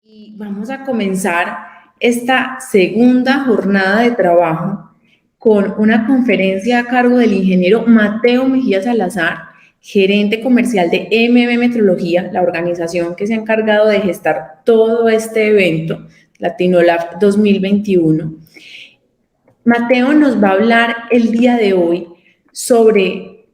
Y vamos a comenzar esta segunda jornada de trabajo con una conferencia a cargo del ingeniero Mateo Mejía Salazar, gerente comercial de MM Metrología, la organización que se ha encargado de gestar todo este evento, Latinolab 2021. Mateo nos va a hablar el día de hoy sobre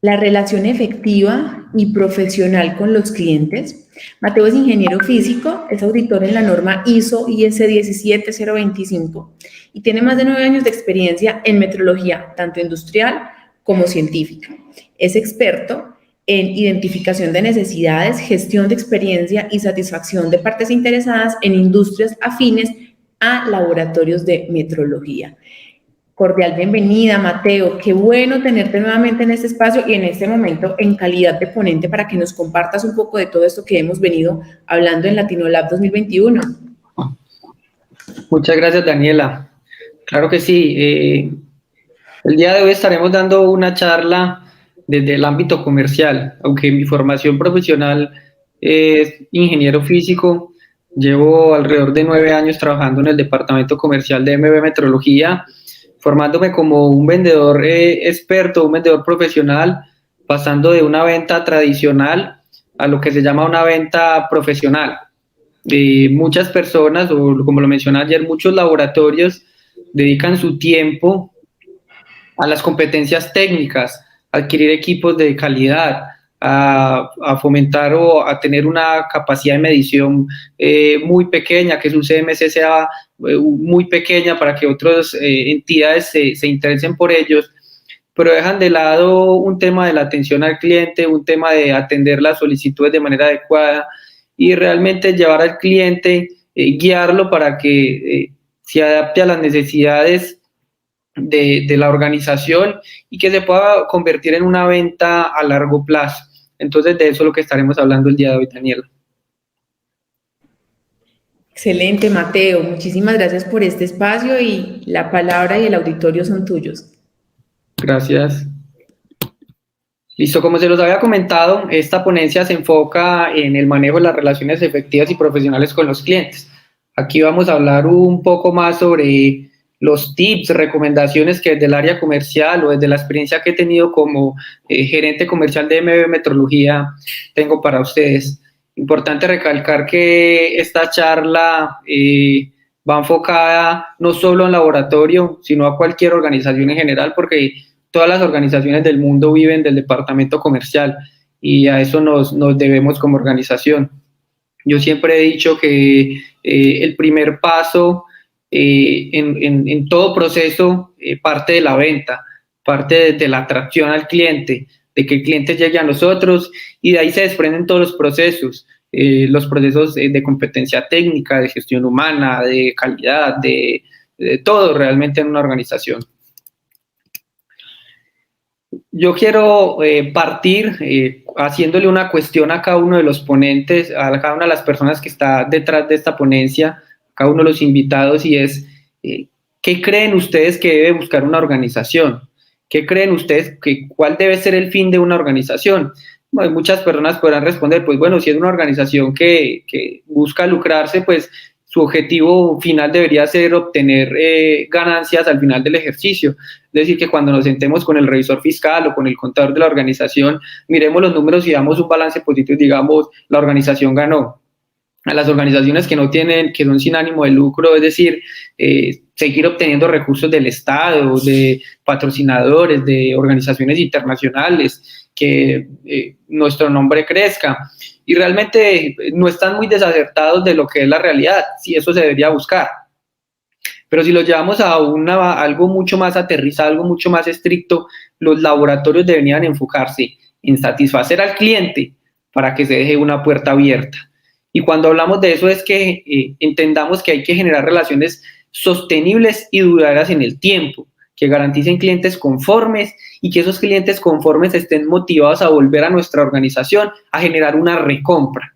la relación efectiva y profesional con los clientes. Mateo es ingeniero físico, es auditor en la norma ISO/IS 17025 y tiene más de 9 años de experiencia en metrología, tanto industrial como científica. Es experto en identificación de necesidades, gestión de experiencia y satisfacción de partes interesadas en industrias afines a laboratorios de metrología. Cordial bienvenida, Mateo. Qué bueno tenerte nuevamente en este espacio y en este momento en calidad de ponente para que nos compartas un poco de todo esto que hemos venido hablando en Latinolab 2021. Muchas gracias, Daniela. Claro que sí. El día de hoy estaremos dando una charla desde el ámbito comercial. Aunque mi formación profesional es ingeniero físico, llevo alrededor de 9 años trabajando en el departamento comercial de MB Metrología, formándome como un vendedor experto, un vendedor profesional, pasando de una venta tradicional a lo que se llama una venta profesional. Muchas personas, o como lo mencioné ayer, muchos laboratorios dedican su tiempo a las competencias técnicas, a adquirir equipos de calidad, a fomentar o a tener una capacidad de medición muy pequeña, que su CMC sea muy pequeña para que otras entidades se interesen por ellos, pero dejan de lado un tema de la atención al cliente, un tema de atender las solicitudes de manera adecuada y realmente llevar al cliente, guiarlo para que se adapte a las necesidades de la organización y que se pueda convertir en una venta a largo plazo. Entonces, de eso es lo que estaremos hablando el día de hoy, Daniela. Excelente, Mateo. Muchísimas gracias por este espacio y la palabra y el auditorio son tuyos. Gracias. Listo, como se los había comentado, esta ponencia se enfoca en el manejo de las relaciones efectivas y profesionales con los clientes. Aquí vamos a hablar un poco más sobre los tips, recomendaciones que desde el área comercial o desde la experiencia que he tenido como gerente comercial de MB Metrología tengo para ustedes. Importante recalcar que esta charla va enfocada no solo en laboratorio, sino a cualquier organización en general, porque todas las organizaciones del mundo viven del departamento comercial y a eso nos debemos como organización. Yo siempre he dicho que el primer paso en todo proceso parte de la venta, parte de la atracción al cliente, de que el cliente llegue a nosotros y de ahí se desprenden todos los procesos de competencia técnica, de gestión humana, de calidad, de todo realmente en una organización. Yo quiero partir haciéndole una cuestión a cada uno de los ponentes, a cada una de las personas que está detrás de esta ponencia, a cada uno de los invitados, y es, ¿qué creen ustedes que debe buscar una organización? ¿Qué creen ustedes cuál debe ser el fin de una organización? Bueno, muchas personas podrán responder, pues bueno, si es una organización que busca lucrarse, pues su objetivo final debería ser obtener ganancias al final del ejercicio. Es decir, que cuando nos sentemos con el revisor fiscal o con el contador de la organización, miremos los números y damos un balance positivo y digamos, la organización ganó. A las organizaciones que no tienen, que son sin ánimo de lucro, es decir, seguir obteniendo recursos del Estado, de patrocinadores, de organizaciones internacionales, que nuestro nombre crezca. Y realmente no están muy desacertados de lo que es la realidad, si eso se debería buscar. Pero si lo llevamos a algo mucho más aterrizado, algo mucho más estricto, los laboratorios deberían enfocarse en satisfacer al cliente para que se deje una puerta abierta. Y cuando hablamos de eso es que entendamos que hay que generar relaciones sostenibles y duraderas en el tiempo, que garanticen clientes conformes y que esos clientes conformes estén motivados a volver a nuestra organización a generar una recompra.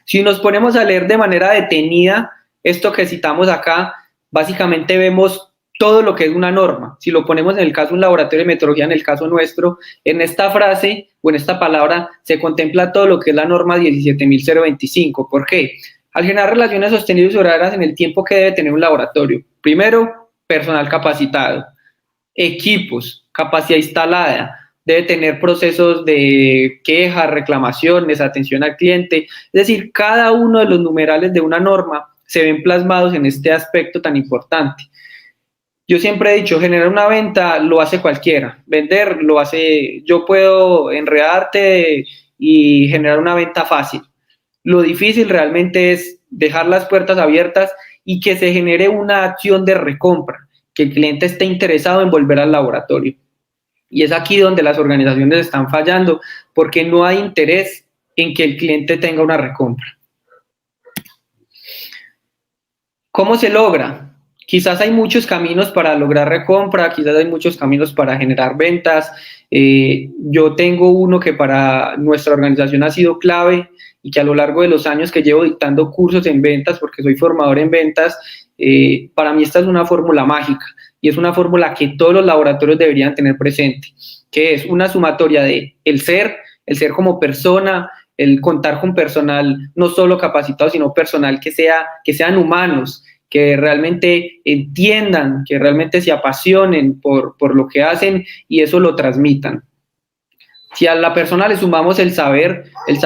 Si nos ponemos a leer de manera detenida esto que citamos acá, básicamente vemos todo lo que es una norma. Si lo ponemos en el caso de un laboratorio de metrología, en el caso nuestro, en esta frase o en esta palabra se contempla todo lo que es la norma 17.025. ¿Por qué? Al generar relaciones sostenibles y duraderas en el tiempo que debe tener un laboratorio, primero, personal capacitado, equipos, capacidad instalada, debe tener procesos de quejas, reclamaciones, atención al cliente, es decir, cada uno de los numerales de una norma se ven plasmados en este aspecto tan importante. Yo siempre he dicho, generar una venta lo hace cualquiera, vender lo hace, yo puedo enredarte y generar una venta fácil. Lo difícil realmente es dejar las puertas abiertas y que se genere una acción de recompra, que el cliente esté interesado en volver al laboratorio. Y es aquí donde las organizaciones están fallando, porque no hay interés en que el cliente tenga una recompra. ¿Cómo se logra? Quizás hay muchos caminos para lograr recompra, quizás hay muchos caminos para generar ventas. Yo tengo uno que para nuestra organización ha sido clave y que a lo largo de los años que llevo dictando cursos en ventas, porque soy formador en ventas, para mí esta es una fórmula mágica y es una fórmula que todos los laboratorios deberían tener presente, que es una sumatoria de el ser como persona, el contar con personal no solo capacitado, sino personal que sean humanos, que realmente entiendan, que realmente se apasionen por lo que hacen y eso lo transmitan. Si a la persona le sumamos el saber es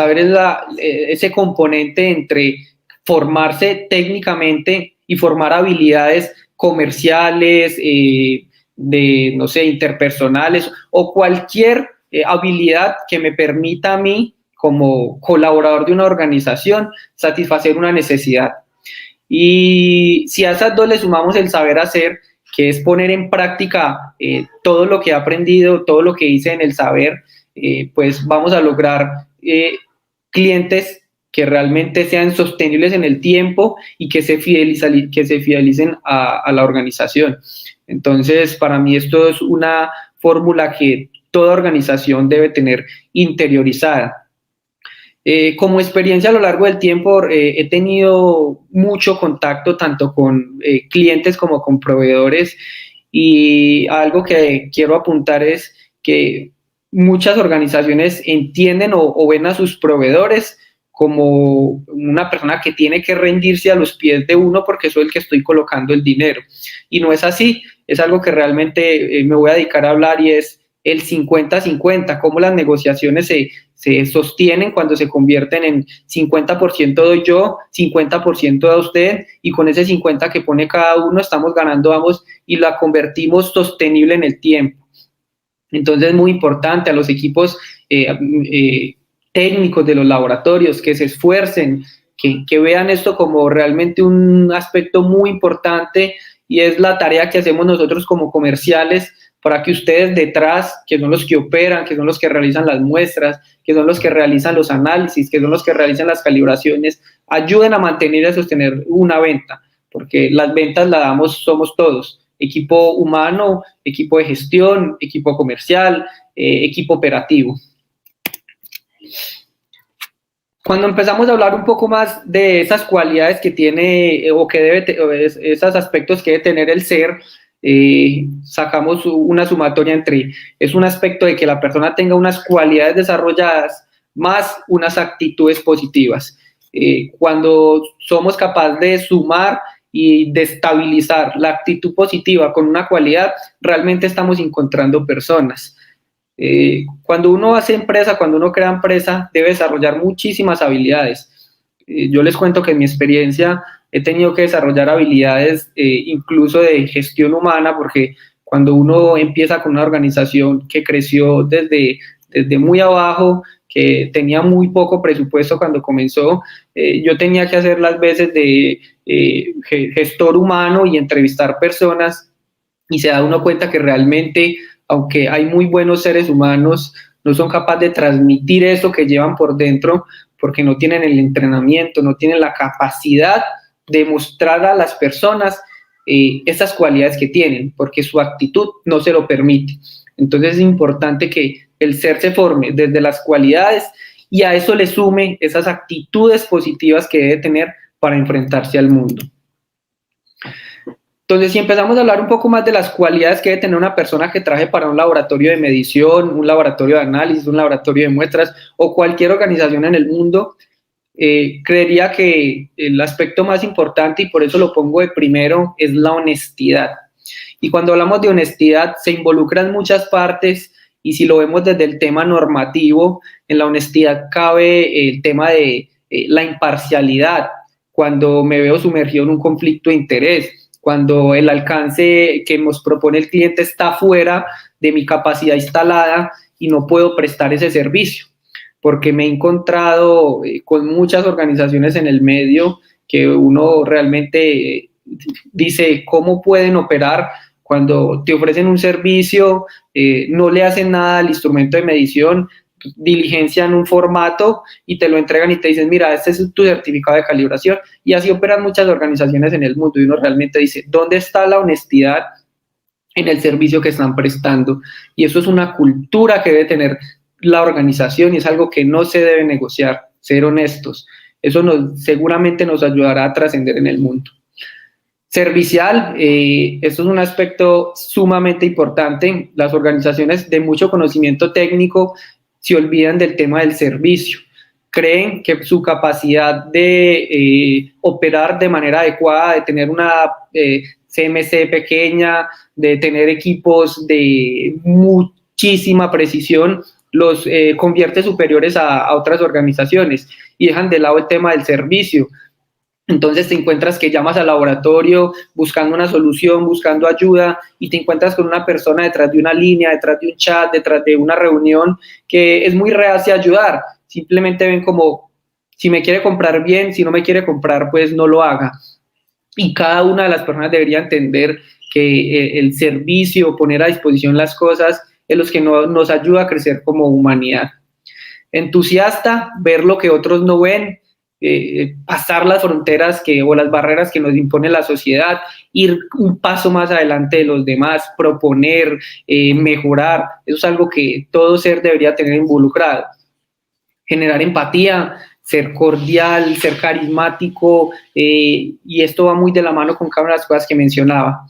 ese componente entre formarse técnicamente y formar habilidades comerciales, no sé, interpersonales o cualquier habilidad que me permita a mí, como colaborador de una organización, satisfacer una necesidad. Y si a esas dos le sumamos el saber hacer, que es poner en práctica todo lo que he aprendido, todo lo que hice en el saber, pues vamos a lograr clientes que realmente sean sostenibles en el tiempo y que se fidelicen a la organización. Entonces, para mí esto es una fórmula que toda organización debe tener interiorizada. Como experiencia a lo largo del tiempo, he tenido mucho contacto tanto con clientes como con proveedores y algo que quiero apuntar es que muchas organizaciones entienden o ven a sus proveedores como una persona que tiene que rendirse a los pies de uno porque soy el que estoy colocando el dinero. Y no es así, es algo que realmente me voy a dedicar a hablar y es el 50-50, cómo las negociaciones se sostienen cuando se convierten en 50% doy yo, 50% da usted, y con ese 50 que pone cada uno estamos ganando ambos y la convertimos sostenible en el tiempo. Entonces es muy importante a los equipos técnicos de los laboratorios que se esfuercen, que vean esto como realmente un aspecto muy importante y es la tarea que hacemos nosotros como comerciales para que ustedes detrás, que son los que operan, que son los que realizan las muestras, que son los que realizan los análisis, que son los que realizan las calibraciones, ayuden a mantener y a sostener una venta, porque las ventas las damos, somos todos, equipo humano, equipo de gestión, equipo comercial, equipo operativo. Cuando empezamos a hablar un poco más de esas cualidades que tiene o que debe, esos aspectos que debe tener el ser, sacamos una sumatoria entre, es un aspecto de que la persona tenga unas cualidades desarrolladas más unas actitudes positivas. Cuando somos capaces de sumar y de estabilizar la actitud positiva con una cualidad, realmente estamos encontrando personas. Cuando uno hace empresa, cuando uno crea empresa, debe desarrollar muchísimas habilidades. Yo les cuento que en mi experiencia he tenido que desarrollar habilidades incluso de gestión humana, porque cuando uno empieza con una organización que creció desde muy abajo, que tenía muy poco presupuesto cuando comenzó, yo tenía que hacer las veces de gestor humano y entrevistar personas y se da uno cuenta que realmente, aunque hay muy buenos seres humanos, no son capaces de transmitir eso que llevan por dentro porque no tienen el entrenamiento, no tienen la capacidad de mostrar a las personas esas cualidades que tienen, porque su actitud no se lo permite. Entonces es importante que el ser se forme desde las cualidades y a eso le sume esas actitudes positivas que debe tener para enfrentarse al mundo. Entonces, si empezamos a hablar un poco más de las cualidades que debe tener una persona que trabaje para un laboratorio de medición, un laboratorio de análisis, un laboratorio de muestras o cualquier organización en el mundo, creería que el aspecto más importante, y por eso lo pongo de primero, es la honestidad. Y cuando hablamos de honestidad, se involucran muchas partes, y si lo vemos desde el tema normativo, en la honestidad cabe el tema de la imparcialidad, cuando me veo sumergido en un conflicto de interés, cuando el alcance que nos propone el cliente está fuera de mi capacidad instalada y no puedo prestar ese servicio, porque me he encontrado con muchas organizaciones en el medio que uno realmente dice, ¿cómo pueden operar cuando te ofrecen un servicio, no le hacen nada al instrumento de medición, diligencian un formato y te lo entregan y te dicen, mira, este es tu certificado de calibración? Y así operan muchas organizaciones en el mundo, y uno realmente dice, ¿dónde está la honestidad en el servicio que están prestando? Y eso es una cultura que debe tener la organización, y es algo que no se debe negociar, ser honestos. Eso seguramente nos ayudará a trascender en el mundo. Servicial, esto es un aspecto sumamente importante. Las organizaciones de mucho conocimiento técnico se olvidan del tema del servicio. Creen que su capacidad de operar de manera adecuada, de tener una CMC pequeña, de tener equipos de muchísima precisión, los convierte superiores a otras organizaciones, y dejan de lado el tema del servicio. Entonces te encuentras que llamas al laboratorio buscando una solución, buscando ayuda, y te encuentras con una persona detrás de una línea, detrás de un chat, detrás de una reunión, que es muy reacia a ayudar. Simplemente ven como, si me quiere comprar bien, si no me quiere comprar, pues no lo haga. Y cada una de las personas debería entender que el servicio, poner a disposición las cosas, es lo que nos ayuda a crecer como humanidad. Entusiasta, ver lo que otros no ven, pasar las fronteras o las barreras que nos impone la sociedad, ir un paso más adelante de los demás, proponer, mejorar. Eso es algo que todo ser debería tener involucrado. Generar empatía, ser cordial, ser carismático, y esto va muy de la mano con cada una de las cosas que mencionaba.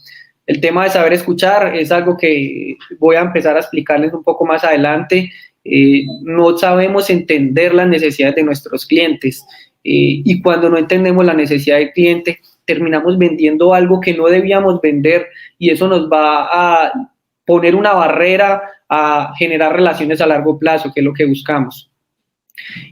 El tema de saber escuchar es algo que voy a empezar a explicarles un poco más adelante. No sabemos entender las necesidades de nuestros clientes, y cuando no entendemos la necesidad del cliente, terminamos vendiendo algo que no debíamos vender, y eso nos va a poner una barrera a generar relaciones a largo plazo, que es lo que buscamos.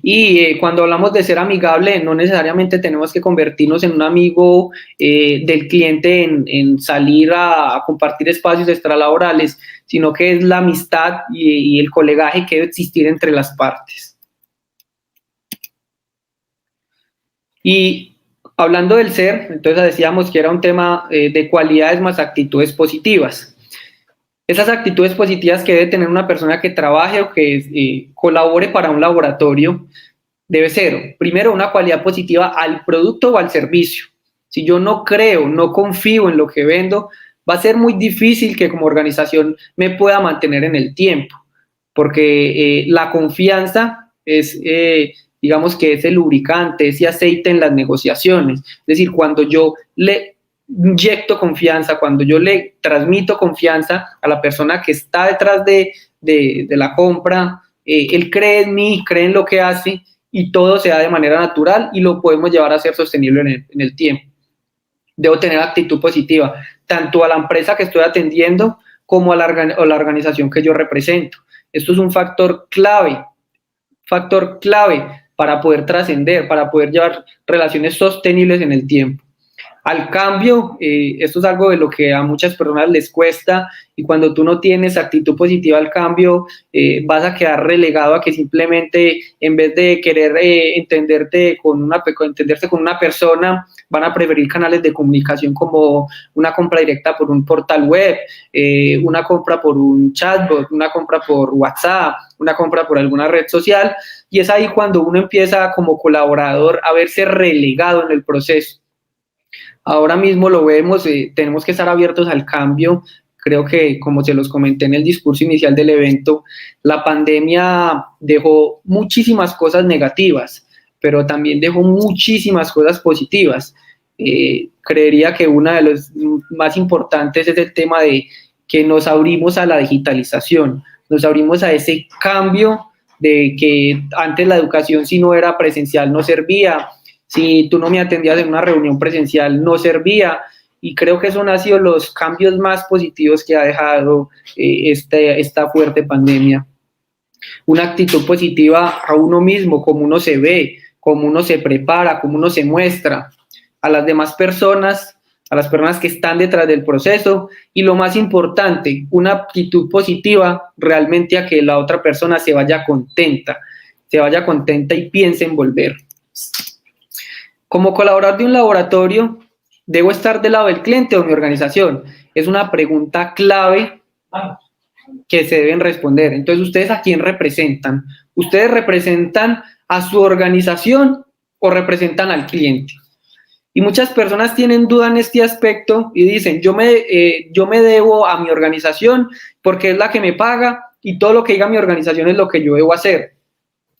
Y cuando hablamos de ser amigable, no necesariamente tenemos que convertirnos en un amigo del cliente en salir a compartir espacios extralaborales, sino que es la amistad y el colegaje que debe existir entre las partes. Y hablando del ser, entonces decíamos que era un tema de cualidades más actitudes positivas. Esas actitudes positivas que debe tener una persona que trabaje o que colabore para un laboratorio debe ser, primero, una cualidad positiva al producto o al servicio. Si yo no creo, no confío en lo que vendo, va a ser muy difícil que como organización me pueda mantener en el tiempo, porque la confianza es, digamos que es el lubricante, ese aceite en las negociaciones. Es decir, cuando yo le inyecto confianza, cuando yo le transmito confianza a la persona que está detrás de la compra, él cree en mí, cree en lo que hace, y todo se da de manera natural y lo podemos llevar a ser sostenible en el tiempo. Debo tener actitud positiva, tanto a la empresa que estoy atendiendo como a la organización que yo represento. Esto es un factor clave para poder trascender, para poder llevar relaciones sostenibles en el tiempo. Al cambio, esto es algo de lo que a muchas personas les cuesta, y cuando tú no tienes actitud positiva al cambio, vas a quedar relegado a que simplemente, en vez de querer entenderse con una persona, van a preferir canales de comunicación como una compra directa por un portal web, una compra por un chatbot, una compra por WhatsApp, una compra por alguna red social, y es ahí cuando uno empieza como colaborador a verse relegado en el proceso. Ahora mismo lo vemos, tenemos que estar abiertos al cambio. Creo que, como se los comenté en el discurso inicial del evento, la pandemia dejó muchísimas cosas negativas, pero también dejó muchísimas cosas positivas. Creería que una de las más importantes es el tema de que nos abrimos a la digitalización, nos abrimos a ese cambio de que antes la educación, si no era presencial, no servía, si tú no me atendías en una reunión presencial, no servía. Y creo que esos han sido los cambios más positivos que ha dejado esta fuerte pandemia. Una actitud positiva a uno mismo, como uno se ve, cómo uno se prepara, cómo uno se muestra a las demás personas, a las personas que están detrás del proceso, y lo más importante, una actitud positiva realmente a que la otra persona se vaya contenta y piense en volver. Como colaborador de un laboratorio, ¿debo estar del lado del cliente o de mi organización? Es una pregunta clave que se deben responder. Entonces, ¿ustedes a quién representan? ¿Ustedes representan a su organización o representan al cliente? Y muchas personas tienen duda en este aspecto y dicen, yo me debo a mi organización porque es la que me paga y todo lo que diga mi organización es lo que yo debo hacer.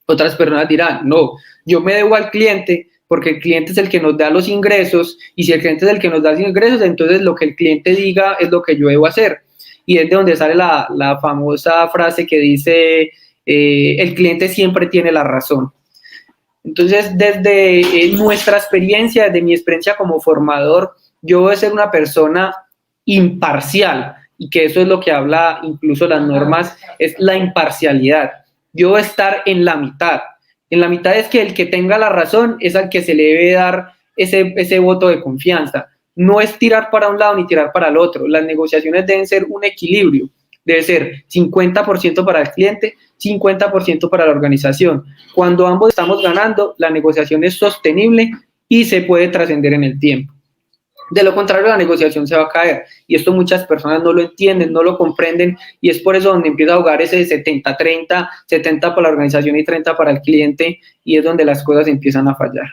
Otras personas dirán, no, yo me debo al cliente porque el cliente es el que nos da los ingresos, y si el cliente es el que nos da los ingresos, entonces lo que el cliente diga es lo que yo debo hacer. Y es de donde sale la famosa frase que dice, el cliente siempre tiene la razón. Entonces, desde nuestra experiencia, desde mi experiencia como formador, yo voy a ser una persona imparcial, y que eso es lo que habla incluso las normas, es la imparcialidad. Yo voy a estar en la mitad. En la mitad es que el que tenga la razón es al que se le debe dar ese voto de confianza. No es tirar para un lado ni tirar para el otro. Las negociaciones deben ser un equilibrio. Debe ser 50% para el cliente, 50% para la organización. Cuando ambos estamos ganando, la negociación es sostenible y se puede trascender en el tiempo. De lo contrario, la negociación se va a caer, y esto muchas personas no lo entienden, no lo comprenden, y es por eso donde empieza a jugar ese 70-30, 70 para la organización y 30 para el cliente, y es donde las cosas empiezan a fallar.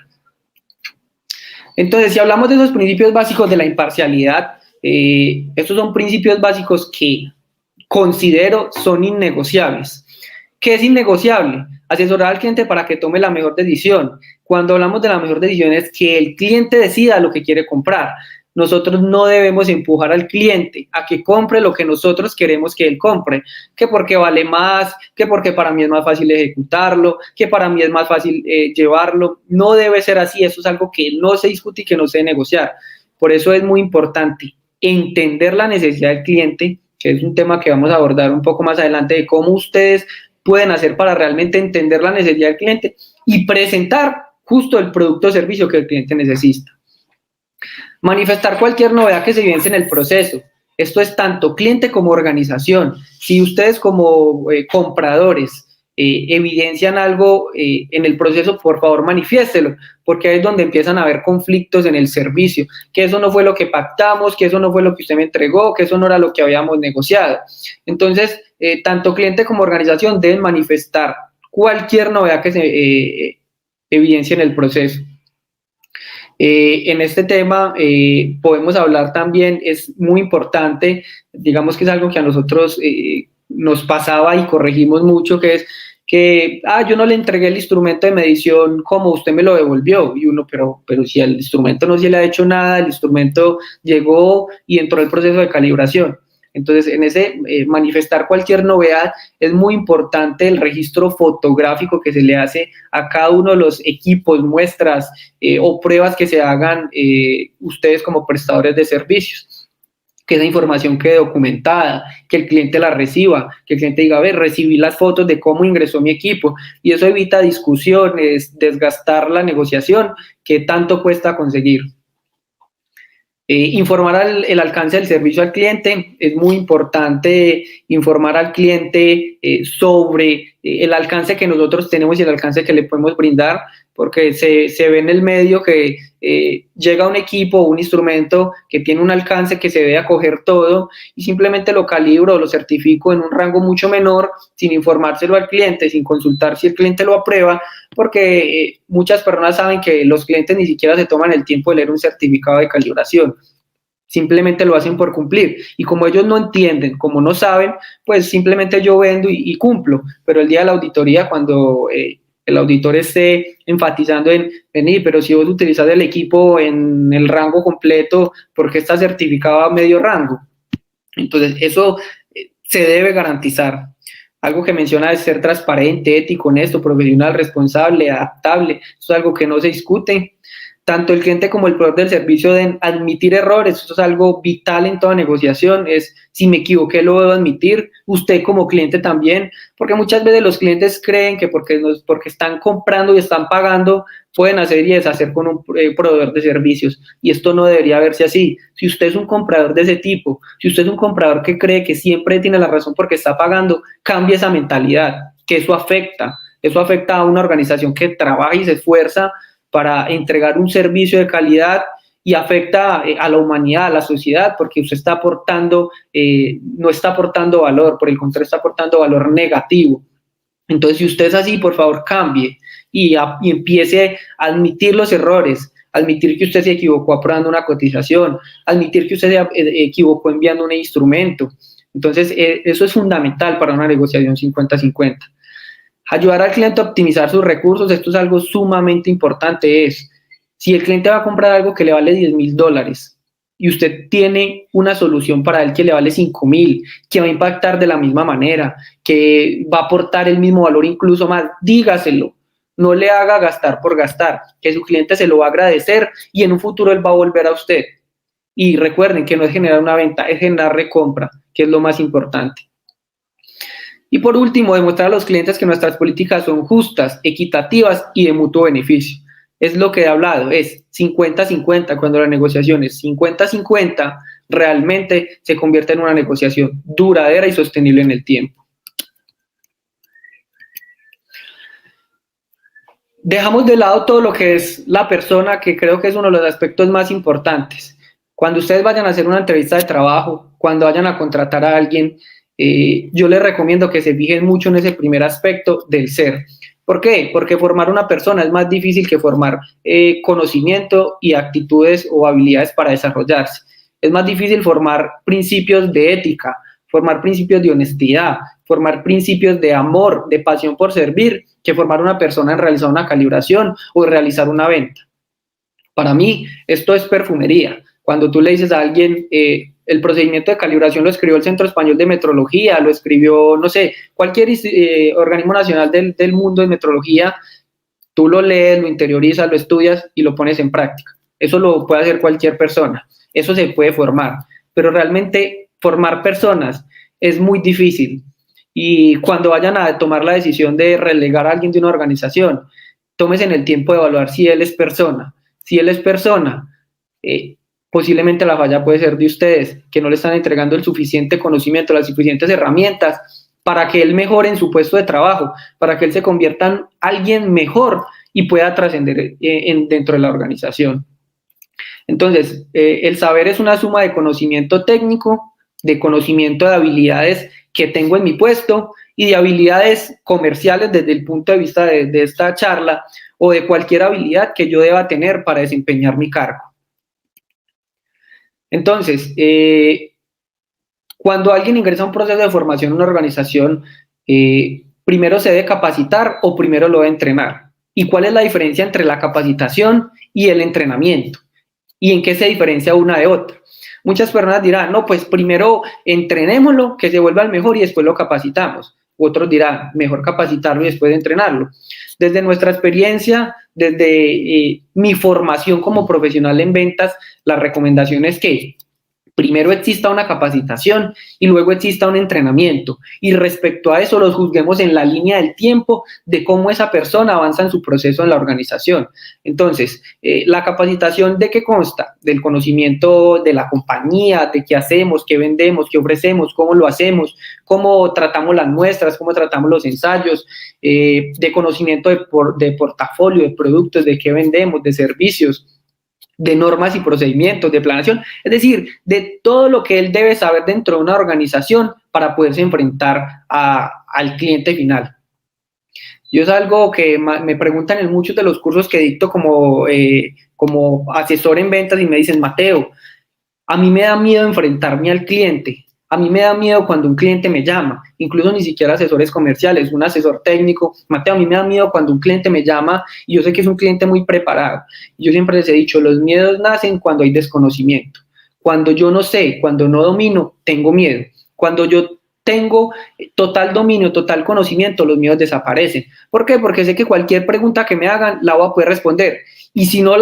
Entonces, si hablamos de esos principios básicos de la imparcialidad, estos son principios básicos que considero son innegociables. ¿Qué es innegociable? Asesorar al cliente para que tome la mejor decisión. Cuando hablamos de la mejor decisión es que el cliente decida lo que quiere comprar. Nosotros no debemos empujar al cliente a que compre lo que nosotros queremos que él compre, que porque vale más, que porque para mí es más fácil ejecutarlo, que para mí es más fácil llevarlo. No debe ser así, eso es algo que no se discute y que no se debe negociar. Por eso es muy importante entender la necesidad del cliente, que es un tema que vamos a abordar un poco más adelante, de cómo ustedes pueden hacer para realmente entender la necesidad del cliente y presentar justo el producto o servicio que el cliente necesita. Manifestar cualquier novedad que se evidencie en el proceso. Esto es tanto cliente como organización. Si ustedes como compradores evidencian algo en el proceso, por favor manifiéstelo, porque ahí es donde empiezan a haber conflictos en el servicio, que eso no fue lo que pactamos, que eso no fue lo que usted me entregó, que eso no era lo que habíamos negociado. Entonces, tanto cliente como organización deben manifestar cualquier novedad que se evidencie en el proceso. En este tema podemos hablar también, es muy importante, digamos que es algo que a nosotros nos pasaba y corregimos mucho, que es que, yo no le entregué el instrumento de medición como usted me lo devolvió, y uno, pero si el instrumento no se le ha hecho nada, el instrumento llegó y entró el proceso de calibración. Entonces, en ese manifestar cualquier novedad es muy importante el registro fotográfico que se le hace a cada uno de los equipos, muestras o pruebas que se hagan ustedes como prestadores de servicios. Que esa información quede documentada, que el cliente la reciba, que el cliente diga, a ver, recibí las fotos de cómo ingresó mi equipo, y eso evita discusiones, desgastar la negociación que tanto cuesta conseguir. Informar el alcance del servicio al cliente. Es muy importante informar al cliente sobre el alcance que nosotros tenemos y el alcance que le podemos brindar, porque se ve en el medio que llega un equipo o un instrumento que tiene un alcance que se debe acoger todo, y simplemente lo calibro o lo certifico en un rango mucho menor sin informárselo al cliente, sin consultar si el cliente lo aprueba, porque muchas personas saben que los clientes ni siquiera se toman el tiempo de leer un certificado de calibración, simplemente lo hacen por cumplir, y como ellos no entienden, como no saben, pues simplemente yo vendo y cumplo, pero el día de la auditoría, cuando el auditor esté enfatizando en venir, pero si vos utilizas el equipo en el rango completo, ¿por qué está certificado a medio rango? Entonces eso se debe garantizar. Algo que menciona es ser transparente, ético, honesto, profesional, responsable, adaptable. Eso es algo que no se discute. Tanto el cliente como el proveedor del servicio deben admitir errores. Eso es algo vital en toda negociación. Es, si me equivoqué, lo debo admitir. Usted como cliente también, porque muchas veces los clientes creen que porque están comprando y están pagando, pueden hacer y deshacer con un proveedor de servicios. Y esto no debería verse así. Si usted es un comprador de ese tipo, si usted es un comprador que cree que siempre tiene la razón porque está pagando, cambie esa mentalidad, que eso afecta. Eso afecta a una organización que trabaja y se esfuerza para entregar un servicio de calidad, y afecta a la humanidad, a la sociedad, porque usted está aportando, no está aportando valor, por el contrario, está aportando valor negativo. Entonces, si usted es así, por favor, cambie y empiece a admitir los errores, admitir que usted se equivocó aprobando una cotización, admitir que usted se equivocó enviando un instrumento. Entonces, eso es fundamental para una negociación 50-50. Ayudar al cliente a optimizar sus recursos, esto es algo sumamente importante. Si el cliente va a comprar algo que le vale $10,000 y usted tiene una solución para él que le vale 5,000, que va a impactar de la misma manera, que va a aportar el mismo valor, incluso más, dígaselo. No le haga gastar por gastar, que su cliente se lo va a agradecer y en un futuro él va a volver a usted. Y recuerden que no es generar una venta, es generar recompra, que es lo más importante. Y por último, demostrar a los clientes que nuestras políticas son justas, equitativas y de mutuo beneficio. Es lo que he hablado, es 50-50, cuando la negociación es 50-50, realmente se convierte en una negociación duradera y sostenible en el tiempo. Dejamos de lado todo lo que es la persona, que creo que es uno de los aspectos más importantes. Cuando ustedes vayan a hacer una entrevista de trabajo, cuando vayan a contratar a alguien, yo les recomiendo que se fijen mucho en ese primer aspecto del ser. ¿Por qué? Porque formar una persona es más difícil que formar conocimiento y actitudes o habilidades para desarrollarse. Es más difícil formar principios de ética, formar principios de honestidad, formar principios de amor, de pasión por servir, que formar una persona en realizar una calibración o en realizar una venta. Para mí, esto es perfumería. Cuando tú le dices a alguien, el procedimiento de calibración lo escribió el Centro Español de Metrología, lo escribió, no sé, cualquier organismo nacional del mundo de metrología, tú lo lees, lo interiorizas, lo estudias y lo pones en práctica. Eso lo puede hacer cualquier persona, eso se puede formar, pero realmente formar personas es muy difícil. Y cuando vayan a tomar la decisión de relegar a alguien de una organización, tómense en el tiempo de evaluar si él es persona. Si él es persona, posiblemente la falla puede ser de ustedes, que no le están entregando el suficiente conocimiento, las suficientes herramientas para que él mejore en su puesto de trabajo, para que él se convierta en alguien mejor y pueda trascender dentro de la organización. Entonces, el saber es una suma de conocimiento técnico, de conocimiento de habilidades que tengo en mi puesto y de habilidades comerciales desde el punto de vista de esta charla, o de cualquier habilidad que yo deba tener para desempeñar mi cargo. Entonces, cuando alguien ingresa a un proceso de formación en una organización, primero se debe capacitar o primero lo debe entrenar. ¿Y cuál es la diferencia entre la capacitación y el entrenamiento? ¿Y en qué se diferencia una de otra? Muchas personas dirán, no, pues primero entrenémoslo, que se vuelva el mejor y después lo capacitamos. Otros dirán, mejor capacitarlo y después entrenarlo. Desde nuestra experiencia, desde mi formación como profesional en ventas, la recomendación es que primero exista una capacitación y luego exista un entrenamiento. Y respecto a eso, los juzguemos en la línea del tiempo de cómo esa persona avanza en su proceso en la organización. Entonces, la capacitación, ¿de qué consta? Del conocimiento de la compañía, de qué hacemos, qué vendemos, qué ofrecemos, cómo lo hacemos, cómo tratamos las muestras, cómo tratamos los ensayos, de conocimiento de portafolio, de productos, de qué vendemos, de servicios, de normas y procedimientos, de planeación, es decir, de todo lo que él debe saber dentro de una organización para poderse enfrentar al cliente final. Yo es algo que me preguntan en muchos de los cursos que dicto como asesor en ventas y me dicen, Mateo, a mí me da miedo enfrentarme al cliente. A mí me da miedo cuando un cliente me llama, incluso ni siquiera asesores comerciales, un asesor técnico. Mateo, a mí me da miedo cuando un cliente me llama y yo sé que es un cliente muy preparado. Yo siempre les he dicho, los miedos nacen cuando hay desconocimiento. Cuando yo no sé, cuando no domino, tengo miedo. Cuando yo tengo total dominio, total conocimiento, los míos desaparecen. ¿Por qué? Porque sé que cualquier pregunta que me hagan la voy a poder responder. Y si no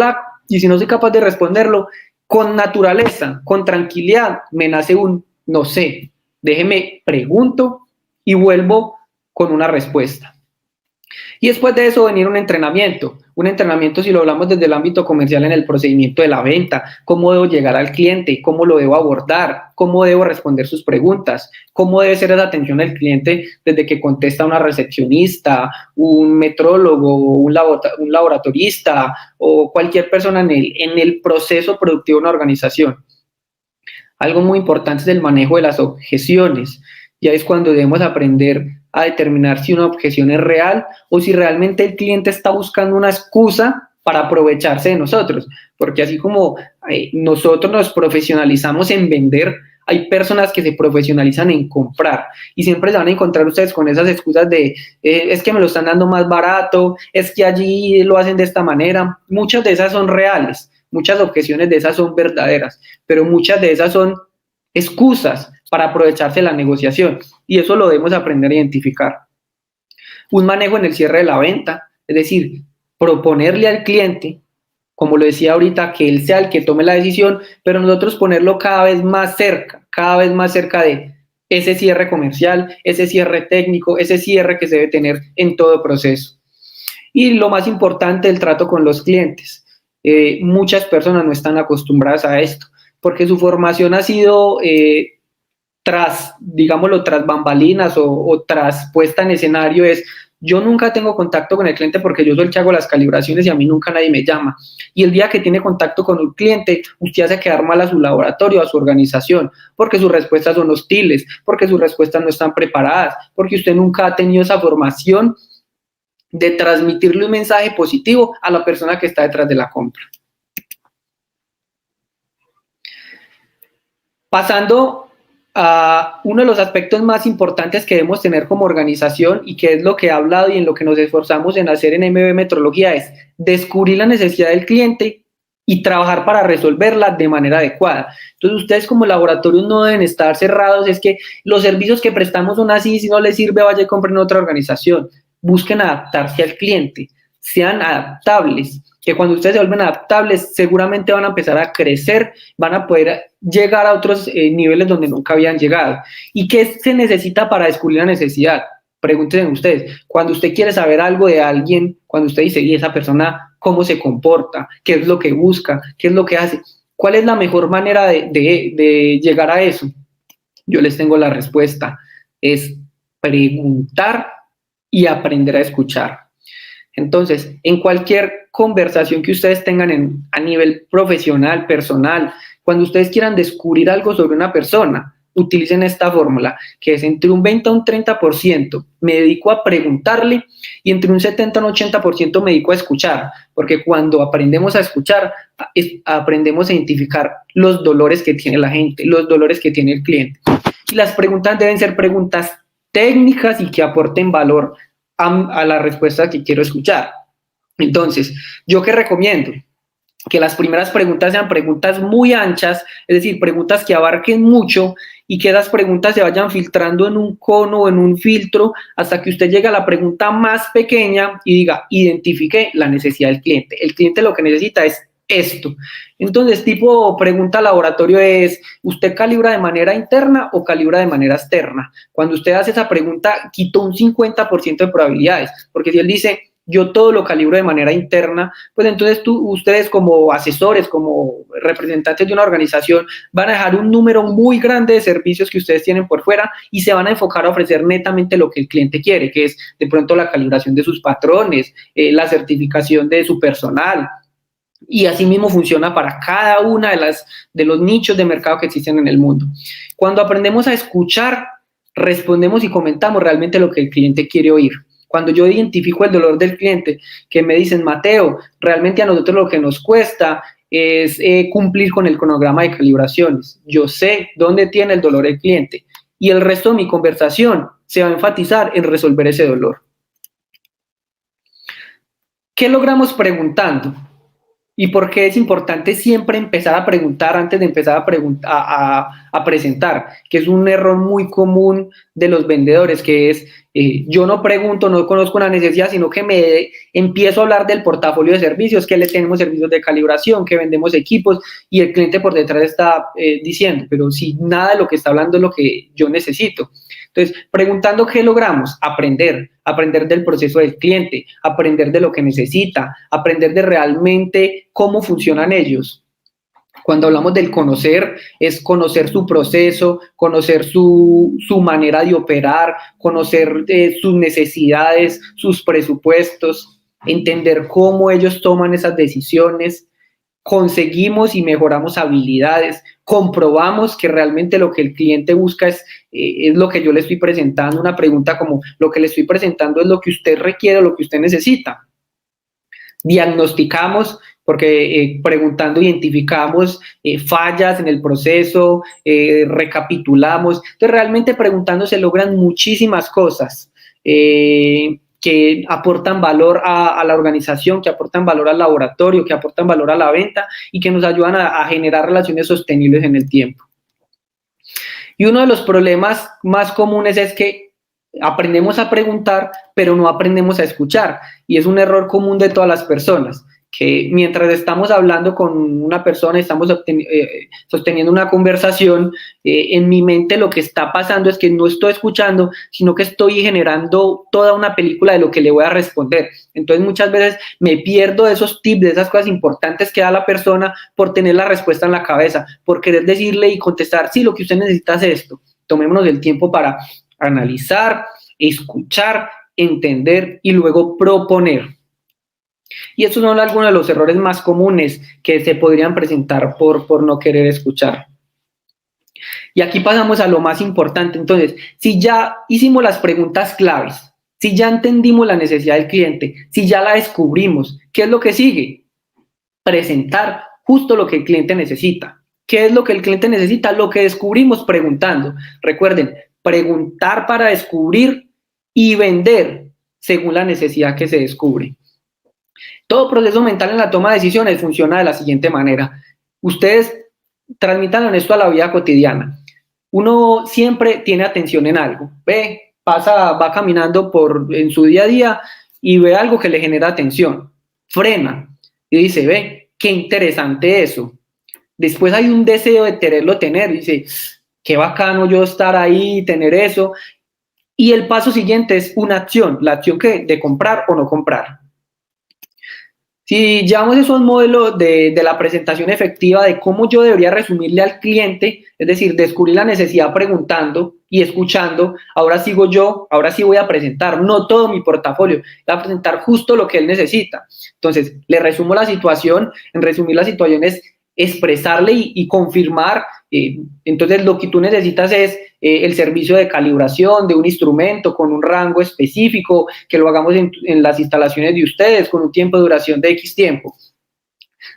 soy capaz de responderlo, con naturaleza, con tranquilidad, me nace un no sé. Déjeme pregunto y vuelvo con una respuesta. Y después de eso venir un entrenamiento si lo hablamos desde el ámbito comercial en el procedimiento de la venta, cómo debo llegar al cliente, cómo lo debo abordar, cómo debo responder sus preguntas, cómo debe ser esa atención al cliente desde que contesta una recepcionista, un metrólogo, un laboratorista o cualquier persona en el proceso productivo de una organización. Algo muy importante es el manejo de las objeciones. Ya es cuando debemos aprender a determinar si una objeción es real o si realmente el cliente está buscando una excusa para aprovecharse de nosotros. Porque así como nosotros nos profesionalizamos en vender, hay personas que se profesionalizan en comprar y siempre se van a encontrar ustedes con esas excusas de es que me lo están dando más barato, es que allí lo hacen de esta manera. Muchas de esas son reales, muchas objeciones de esas son verdaderas, pero muchas de esas son excusas para aprovecharse de la negociación y eso lo debemos aprender a identificar. Un manejo en el cierre de la venta, es decir, proponerle al cliente, como lo decía ahorita, que él sea el que tome la decisión, pero nosotros ponerlo cada vez más cerca de ese cierre comercial, ese cierre técnico, ese cierre que se debe tener en todo proceso. Y lo más importante, el trato con los clientes. Muchas personas no están acostumbradas a esto, porque su formación ha sido tras bambalinas o tras puesta en escenario yo nunca tengo contacto con el cliente porque yo soy el que hago las calibraciones y a mí nunca nadie me llama. Y el día que tiene contacto con un cliente, usted hace quedar mal a su laboratorio, a su organización, porque sus respuestas son hostiles, porque sus respuestas no están preparadas, porque usted nunca ha tenido esa formación de transmitirle un mensaje positivo a la persona que está detrás de la compra. Pasando a uno de los aspectos más importantes que debemos tener como organización y que es lo que he hablado y en lo que nos esforzamos en hacer en MB Metrología es descubrir la necesidad del cliente y trabajar para resolverla de manera adecuada. Entonces ustedes como laboratorios no deben estar cerrados, es que los servicios que prestamos son así, si no les sirve vaya y compren otra organización. Busquen adaptarse al cliente, sean adaptables, que cuando ustedes se vuelven adaptables seguramente van a empezar a crecer, van a poder llegar a otros niveles donde nunca habían llegado. ¿Y qué se necesita para descubrir la necesidad? Pregúntense ustedes, cuando usted quiere saber algo de alguien, cuando usted dice, ¿y esa persona cómo se comporta? ¿Qué es lo que busca? ¿Qué es lo que hace? ¿Cuál es la mejor manera de llegar a eso? Yo les tengo la respuesta, es preguntar y aprender a escuchar. Entonces, en cualquier conversación que ustedes tengan a nivel profesional, personal, cuando ustedes quieran descubrir algo sobre una persona, utilicen esta fórmula, que es entre un 20 a un 30% me dedico a preguntarle y entre un 70 a un 80% me dedico a escuchar, porque cuando aprendemos a escuchar, aprendemos a identificar los dolores que tiene la gente, los dolores que tiene el cliente. Y las preguntas deben ser preguntas técnicas y que aporten valor a la respuesta que quiero escuchar. Entonces, ¿yo qué recomiendo? Que las primeras preguntas sean preguntas muy anchas, es decir, preguntas que abarquen mucho y que esas preguntas se vayan filtrando en un cono o en un filtro hasta que usted llegue a la pregunta más pequeña y diga, identifique la necesidad del cliente. El cliente lo que necesita es esto. Entonces, tipo pregunta laboratorio es, ¿usted calibra de manera interna o calibra de manera externa? Cuando usted hace esa pregunta, quitó un 50% de probabilidades, porque si él dice, yo todo lo calibro de manera interna, pues entonces ustedes como asesores, como representantes de una organización, van a dejar un número muy grande de servicios que ustedes tienen por fuera y se van a enfocar a ofrecer netamente lo que el cliente quiere, que es de pronto la calibración de sus patrones, la certificación de su personal. Y así mismo funciona para cada una de los nichos de mercado que existen en el mundo. Cuando aprendemos a escuchar, respondemos y comentamos realmente lo que el cliente quiere oír. Cuando yo identifico el dolor del cliente, que me dicen, Mateo, realmente a nosotros lo que nos cuesta es cumplir con el cronograma de calibraciones. Yo sé dónde tiene el dolor el cliente y el resto de mi conversación se va a enfatizar en resolver ese dolor. ¿Qué logramos preguntando? ¿Y por qué es importante siempre empezar a preguntar antes de empezar a presentar? Que es un error muy común de los vendedores, que es yo no pregunto, no conozco una necesidad, sino que empiezo a hablar del portafolio de servicios, que le tenemos servicios de calibración, que vendemos equipos, y el cliente por detrás está diciendo, pero si nada de lo que está hablando es lo que yo necesito. Entonces, preguntando qué logramos, aprender del proceso del cliente, aprender de lo que necesita, aprender de realmente cómo funcionan ellos. Cuando hablamos del conocer, es conocer su proceso, conocer su manera de operar, conocer sus necesidades, sus presupuestos, entender cómo ellos toman esas decisiones. Conseguimos y mejoramos habilidades, comprobamos que realmente lo que el cliente busca es lo que yo le estoy presentando. Una pregunta como, ¿lo que le estoy presentando es lo que usted requiere o lo que usted necesita? Diagnosticamos, porque preguntando identificamos fallas en el proceso, recapitulamos. Entonces, realmente preguntando se logran muchísimas cosas que aportan valor a la organización, que aportan valor al laboratorio, que aportan valor a la venta y que nos ayudan a generar relaciones sostenibles en el tiempo. Y uno de los problemas más comunes es que aprendemos a preguntar, pero no aprendemos a escuchar. Y es un error común de todas las personas, que mientras estamos hablando con una persona, estamos sosteniendo una conversación, en mi mente lo que está pasando es que no estoy escuchando, sino que estoy generando toda una película de lo que le voy a responder. Entonces muchas veces me pierdo de esos tips, de esas cosas importantes que da la persona por tener la respuesta en la cabeza, por querer decirle y contestar, sí, lo que usted necesita es esto. Tomémonos el tiempo para analizar, escuchar, entender y luego proponer. Y estos son algunos de los errores más comunes que se podrían presentar por no querer escuchar. Y aquí pasamos a lo más importante. Entonces, si ya hicimos las preguntas claves, si ya entendimos la necesidad del cliente, si ya la descubrimos, ¿qué es lo que sigue? Presentar justo lo que el cliente necesita. ¿Qué es lo que el cliente necesita? Lo que descubrimos preguntando. Recuerden, preguntar para descubrir y vender según la necesidad que se descubre. Todo proceso mental en la toma de decisiones funciona de la siguiente manera. Ustedes transmitan esto a la vida cotidiana. Uno siempre tiene atención en algo. Va caminando en su día a día y ve algo que le genera atención. Frena y dice, qué interesante eso. Después hay un deseo de quererlo tener. Dice, qué bacano yo estar ahí, tener eso. Y el paso siguiente es una acción. La acción de comprar o no comprar. Si llevamos esos modelos de la presentación efectiva de cómo yo debería resumirle al cliente, es decir, descubrir la necesidad preguntando y escuchando, ahora sí voy a presentar, no todo mi portafolio, voy a presentar justo lo que él necesita. Entonces, le resumo la situación, en resumir la situación es expresarle y confirmar. Entonces, lo que tú necesitas es el servicio de calibración de un instrumento con un rango específico, que lo hagamos en las instalaciones de ustedes con un tiempo de duración de X tiempo.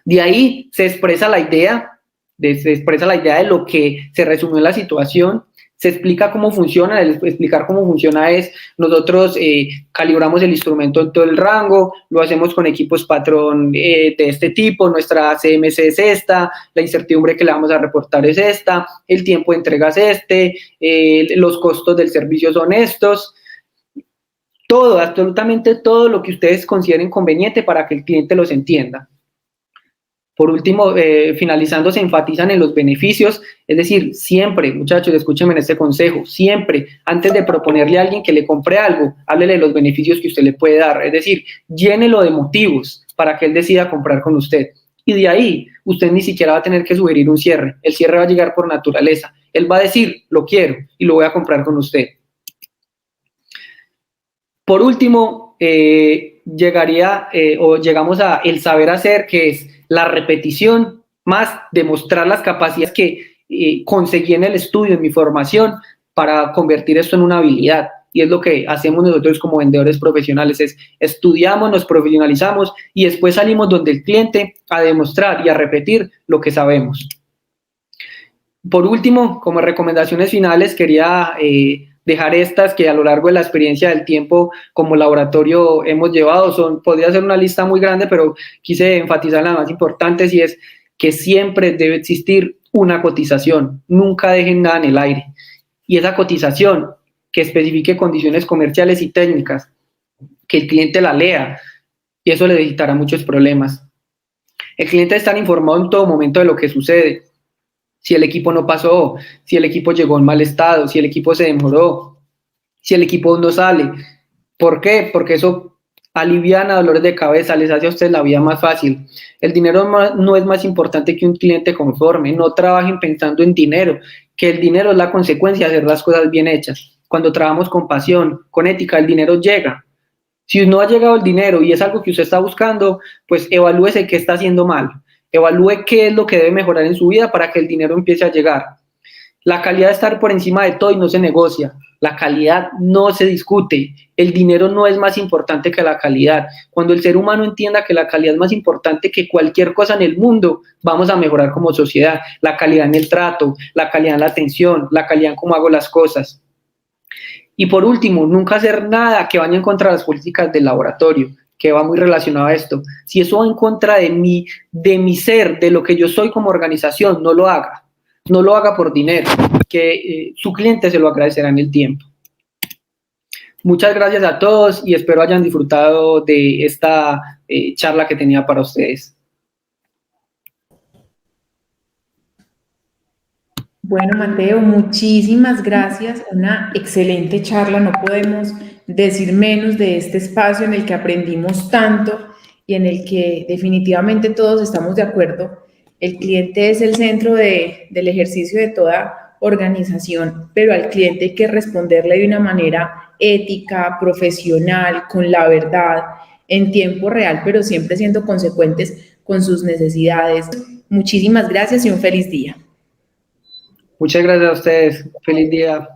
De ahí se expresa la idea de lo que se resumió en la situación, se explica cómo funciona. El explicar cómo funciona es, nosotros calibramos el instrumento en todo el rango, lo hacemos con equipos patrón de este tipo, nuestra CMC es esta, la incertidumbre que le vamos a reportar es esta, el tiempo de entrega es los costos del servicio son estos. Todo, absolutamente todo lo que ustedes consideren conveniente para que el cliente los entienda. Por último, finalizando, se enfatizan en los beneficios, es decir, siempre, muchachos, escúchenme en este consejo, siempre, antes de proponerle a alguien que le compre algo, háblele de los beneficios que usted le puede dar, es decir, llénelo de motivos para que él decida comprar con usted. Y de ahí, usted ni siquiera va a tener que sugerir un cierre, el cierre va a llegar por naturaleza, él va a decir, lo quiero y lo voy a comprar con usted. Por último, llegamos a el saber hacer, que es la repetición, más demostrar las capacidades que conseguí en el estudio, en mi formación, para convertir esto en una habilidad. Y es lo que hacemos nosotros como vendedores profesionales, es estudiamos, nos profesionalizamos y después salimos donde el cliente a demostrar y a repetir lo que sabemos. Por último, como recomendaciones finales, quería dejar estas que a lo largo de la experiencia del tiempo como laboratorio hemos llevado. Podría ser una lista muy grande, pero quise enfatizar las más importantes, y es que siempre debe existir una cotización, nunca dejen nada en el aire. Y esa cotización que especifique condiciones comerciales y técnicas, que el cliente la lea, y eso le evitará muchos problemas. El cliente está informado en todo momento de lo que sucede. Si el equipo no pasó, si el equipo llegó en mal estado, si el equipo se demoró, si el equipo no sale. ¿Por qué? Porque eso aliviana dolores de cabeza, les hace a ustedes la vida más fácil. El dinero no es más importante que un cliente conforme. No trabajen pensando en dinero, que el dinero es la consecuencia de hacer las cosas bien hechas. Cuando trabajamos con pasión, con ética, el dinero llega. Si no ha llegado el dinero y es algo que usted está buscando, pues evalúese qué está haciendo mal. Evalúe qué es lo que debe mejorar en su vida para que el dinero empiece a llegar. La calidad debe estar por encima de todo y no se negocia. La calidad no se discute. El dinero no es más importante que la calidad. Cuando el ser humano entienda que la calidad es más importante que cualquier cosa en el mundo, vamos a mejorar como sociedad. La calidad en el trato, la calidad en la atención, la calidad en cómo hago las cosas. Y por último, nunca hacer nada que vaya en contra de las políticas del laboratorio, que va muy relacionado a esto. Si eso va en contra de mi ser, de lo que yo soy como organización, no lo haga. No lo haga por dinero, que su cliente se lo agradecerá en el tiempo. Muchas gracias a todos y espero hayan disfrutado de esta charla que tenía para ustedes. Bueno, Mateo, muchísimas gracias. Una excelente charla. No podemos decir menos de este espacio en el que aprendimos tanto y en el que definitivamente todos estamos de acuerdo. El cliente es el centro del ejercicio de toda organización, pero al cliente hay que responderle de una manera ética, profesional, con la verdad, en tiempo real, pero siempre siendo consecuentes con sus necesidades. Muchísimas gracias y un feliz día. Muchas gracias a ustedes. Feliz día.